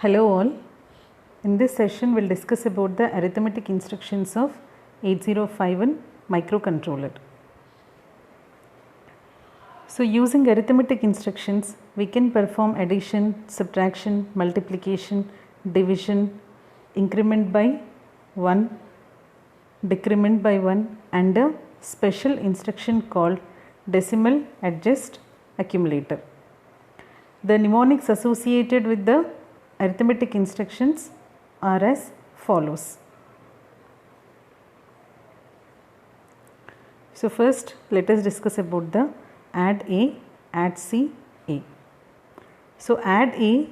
Hello all. In this session we'll discuss about the arithmetic instructions of 8051 microcontroller. So using arithmetic instructions we can perform addition, subtraction, multiplication, division, increment by 1, decrement by 1 and a special instruction called decimal adjust accumulator. The mnemonics associated with the arithmetic instructions are as follows. So first let us discuss about the add A, add C, A. So add A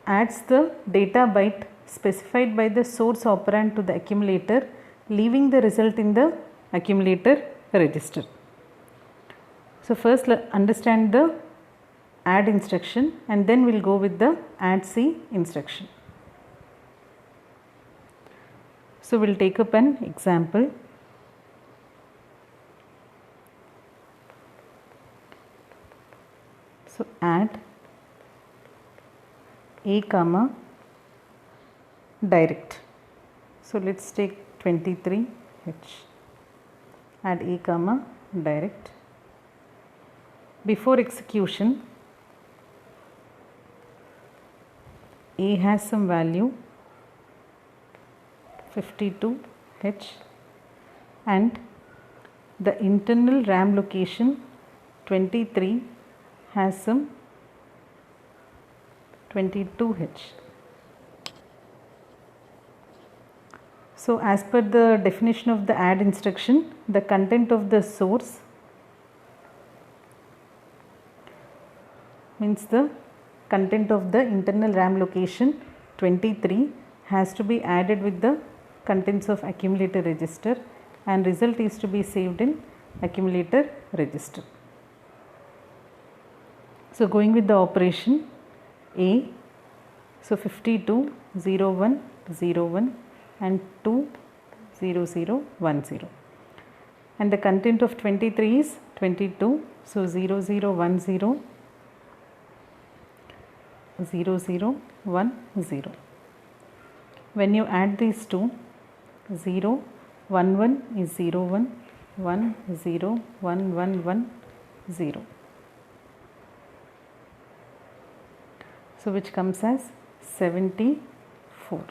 adds the data byte specified by the source operand to the accumulator, leaving the result in the accumulator register. So first understand the add instruction and then we will go with the add C instruction. So we will take up an example. So add A comma direct. So let us take 23H. Add A comma direct. Before execution A has some value 52H and the internal RAM location 23 has some 22H. So as per the definition of the add instruction, the content of the source means the content of the internal RAM location 23 has to be added with the contents of accumulator register and result is to be saved in accumulator register. So going with the operation A, so 52 01 01 and 2 0010 and the content of 23 is 22, so 0010 0010. When you add these two, 0 1 1 is 0 1 1 0 1 1 1 0. So which comes as 74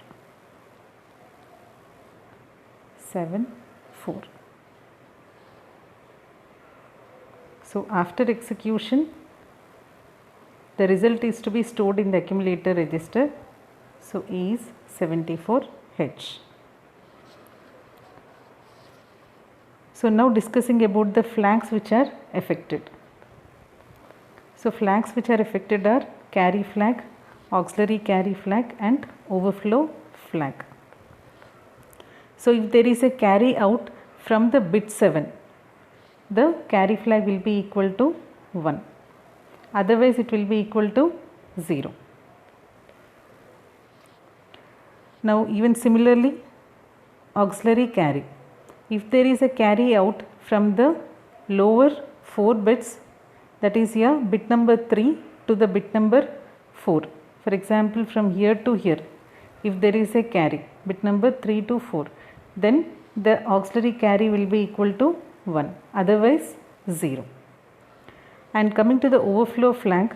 7 4. So after execution the result is to be stored in the accumulator register. So A is 74H. So now discussing about the flags which are affected. So flags which are affected are carry flag, auxiliary carry flag and overflow flag. So if there is a carry out from the bit 7, the carry flag will be equal to 1. Otherwise it will be equal to 0. Now even similarly auxiliary carry. If there is a carry out from the lower 4 bits, that is here bit number 3 to the bit number 4. For example from here to here, if there is a carry bit number 3 to 4, then the auxiliary carry will be equal to 1, otherwise 0. And coming to the overflow flag,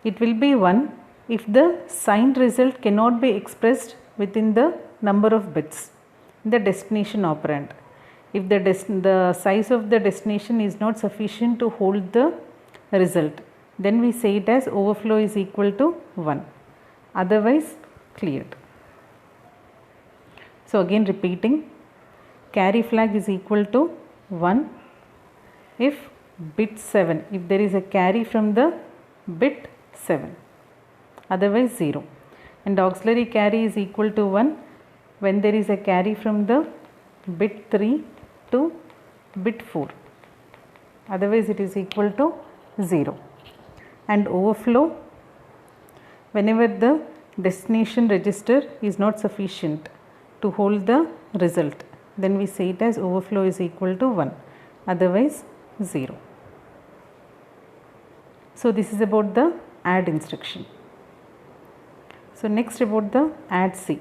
it will be 1 if the signed result cannot be expressed within the number of bits in the destination operand. If the size of the destination is not sufficient to hold the result, then we say it as overflow is equal to 1, otherwise cleared. So again repeating, carry flag is equal to 1 if bit 7, if there is a carry from the bit 7, otherwise 0. And auxiliary carry is equal to 1 when there is a carry from the bit 3 to bit 4, otherwise it is equal to 0. And overflow, whenever the destination register is not sufficient to hold the result, then we say it as overflow is equal to 1, otherwise 0. So this is about the add instruction. So next about the add C.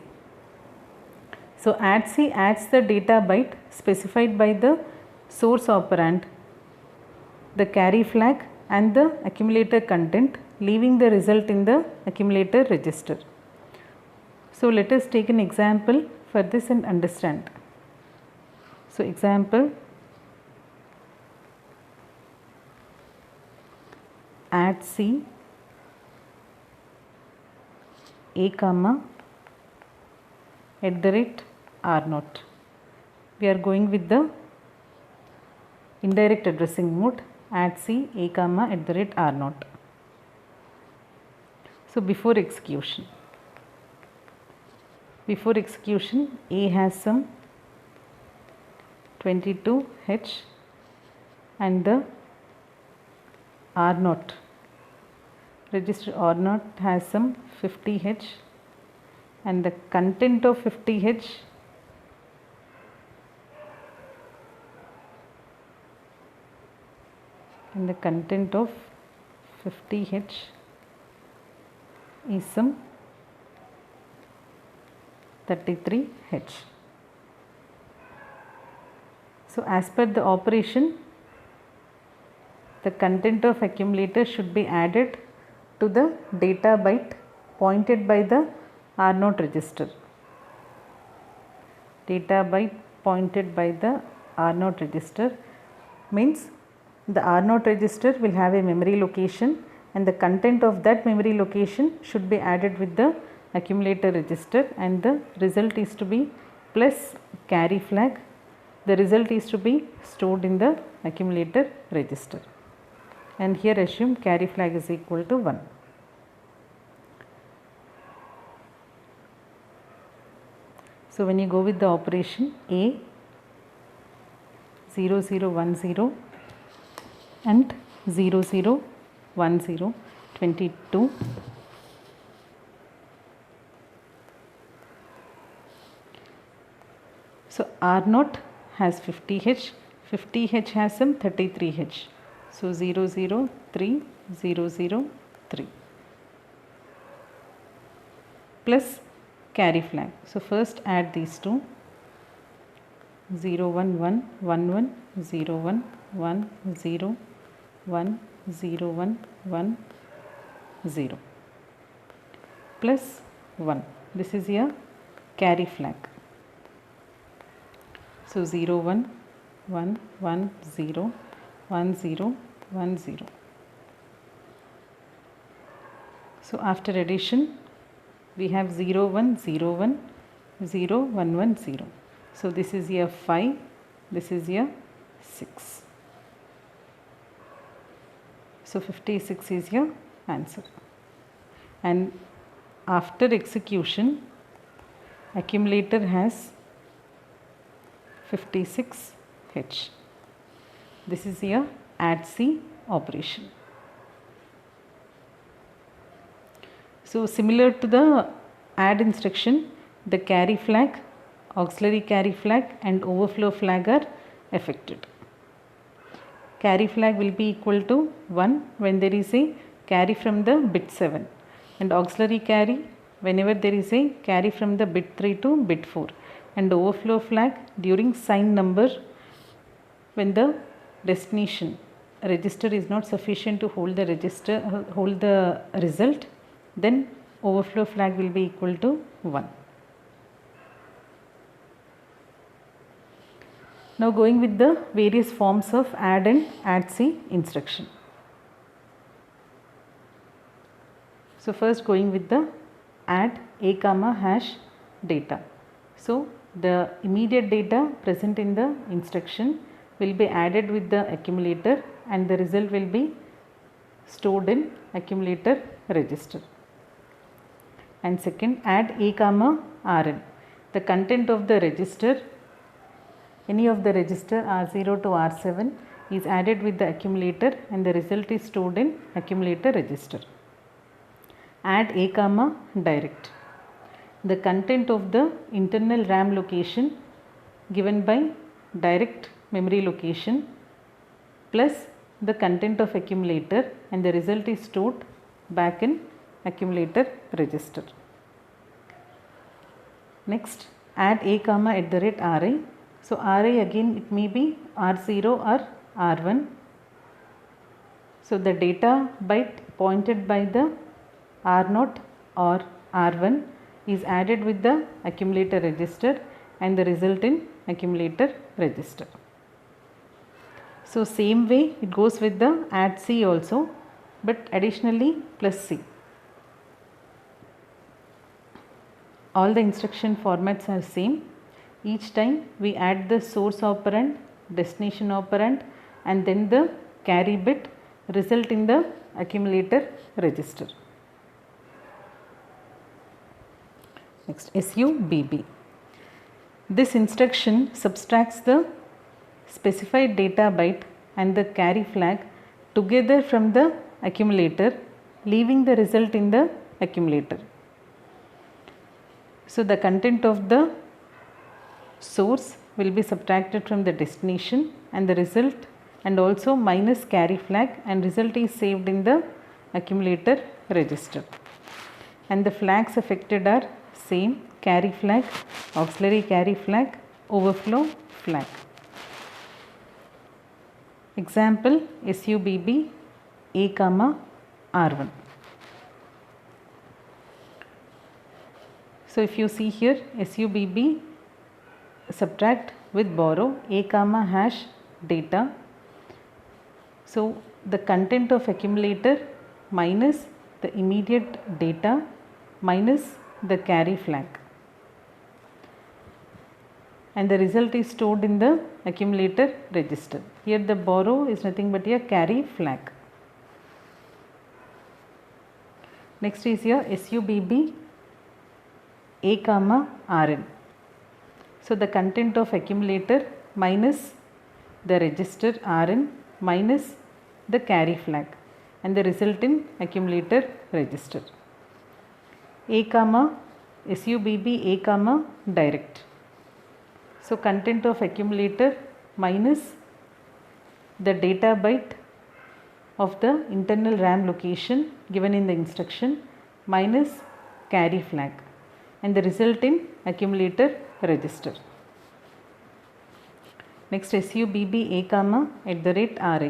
So add C adds the data byte specified by the source operand, the carry flag and the accumulator content, leaving the result in the accumulator register. So let us take an example for this and understand. So example, add C A comma @R0. We are going with the indirect addressing mode, add C A comma @R0. So before execution, A has some 22H and the R0 register R0 has some 50H and the content of 50H is some 33H. So as per the operation, the content of accumulator should be added to the data byte pointed by the R0 register. Data byte pointed by the R0 register means the R0 register will have a memory location and the content of that memory location should be added with the accumulator register, and the result is to be plus carry flag. The result is to be stored in the accumulator register, and here assume carry flag is equal to 1. So when you go with the operation A 0010 and 0010 22, so R0 has 50H, 50H has some 33H. So 003 003 plus carry flag. So first add these two, 011 11 01 1 0 1 0 1 1 0 plus 1. This is your carry flag. So 01 1 1 0 1 0 1 0. So after addition we have 0 1 0 1 0 1 1 0. So this is your 5, this is your 6. So 56 is your answer. And after execution, accumulator has 56H. This is your add C operation. So similar to the add instruction, the carry flag, auxiliary carry flag and overflow flag are affected. Carry flag will be equal to 1 when there is a carry from the bit 7, and auxiliary carry whenever there is a carry from the bit 3 to bit 4, and overflow flag during sign number when the destination register is not sufficient to hold the result, then overflow flag will be equal to 1. Now going with the various forms of add and add C instruction. So first going with the add A comma hash data. So the immediate data present in the instruction will be added with the accumulator and the result will be stored in accumulator register. And second, add A comma Rn. The content of the register, any of the register R0 to R7 is added with the accumulator and the result is stored in accumulator register. Add A comma direct. The content of the internal RAM location given by direct memory location plus the content of accumulator and the result is stored back in accumulator register. Next, add a comma at the rate ri. So ri again it may be r0 or r1. So the data byte pointed by the r0 or r1 is added with the accumulator register and the result in accumulator register. So same way it goes with the add C also, but additionally plus C. All the instruction formats are same. Each time we add the source operand, destination operand and then the carry bit, result in the accumulator register. Next, SUBB. This instruction subtracts the specified data byte and the carry flag together from the accumulator, leaving the result in the accumulator. So the content of the source will be subtracted from the destination and the result, and also minus carry flag, and result is saved in the accumulator register. And the flags affected are same: carry flag, auxiliary carry flag, overflow flag. Example, SUBB A comma R1. So if you see here, SUBB subtract with borrow A comma hash data. So the content of accumulator minus the immediate data minus the carry flag, and the result is stored in the accumulator register. Here the borrow is nothing but a carry flag. Next is your SUBB A comma Rn. So the content of accumulator minus the register Rn minus the carry flag, and the result in accumulator register. A comma SUBB A comma direct. So content of accumulator minus the data byte of the internal RAM location given in the instruction minus carry flag, and the result in accumulator register. Next, SUBB A comma at the rate RA.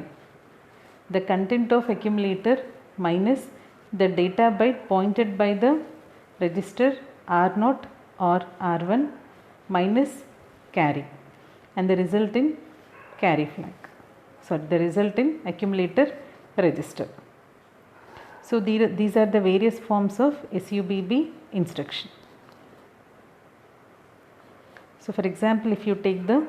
The content of accumulator minus the data byte pointed by the register R0 or R1 minus carry, and the result in carry flag. So the result in accumulator register. So these are the various forms of SUBB instruction. So for example, if you take the,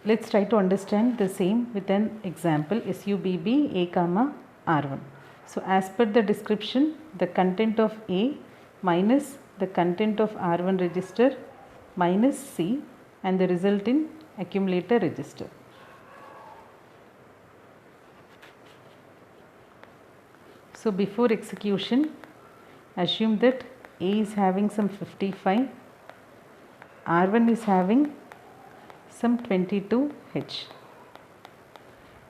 let's try to understand the same with an example, SUBB A comma R1. So as per the description, the content of A minus the content of R1 register minus C, and the result in accumulator register. So before execution, assume that A is having some 55, R1 is having some 22H,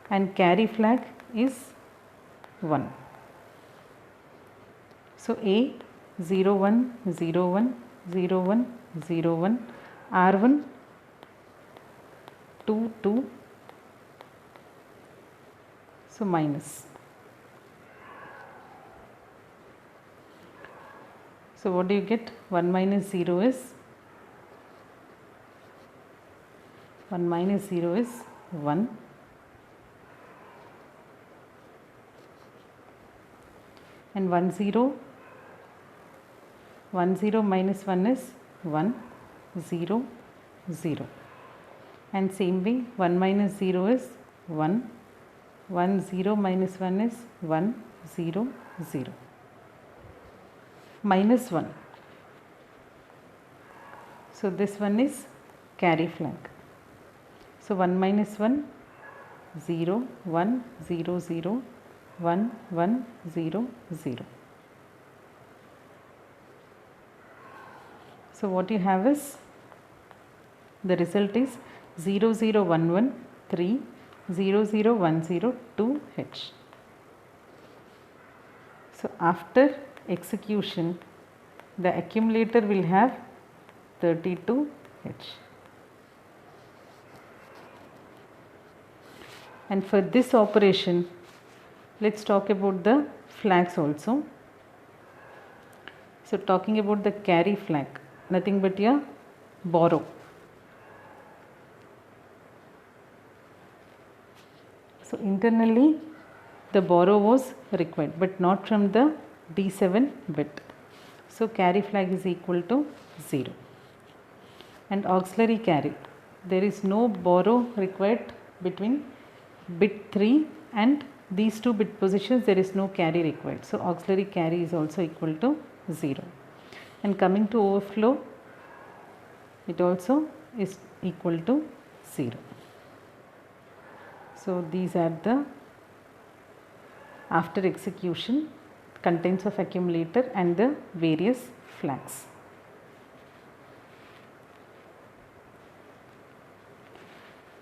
and carry flag is 1. So A 01 01 01 01, R1 2 2, so minus. So what do you get? 1 minus 0 is 1 minus 0 is 1, and 1 0 minus 1 is 1 0 0, and same way 1 minus 0 is 1, 1 0 minus 1 is 1 0 0, minus 1. So this one is carry flag. So 1 minus 1 0 1 0 0 1 1 0 0. So what you have is, the result is 0 0 1 1 3 0 0 1 0 2H. So after execution, the accumulator will have 32H. And for this operation, let's talk about the flags also. So talking about the carry flag, nothing but a borrow. So internally the borrow was required, but not from the D7 bit. So carry flag is equal to 0. And auxiliary carry, there is no borrow required between bit 3 and these two bit positions, there is no carry required. So auxiliary carry is also equal to 0. And coming to overflow, it also is equal to 0. So these are the after execution contents of accumulator and the various flags.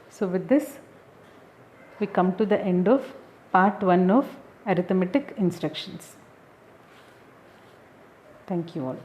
So with this we come to the end of part 1 of arithmetic instructions. Thank you all.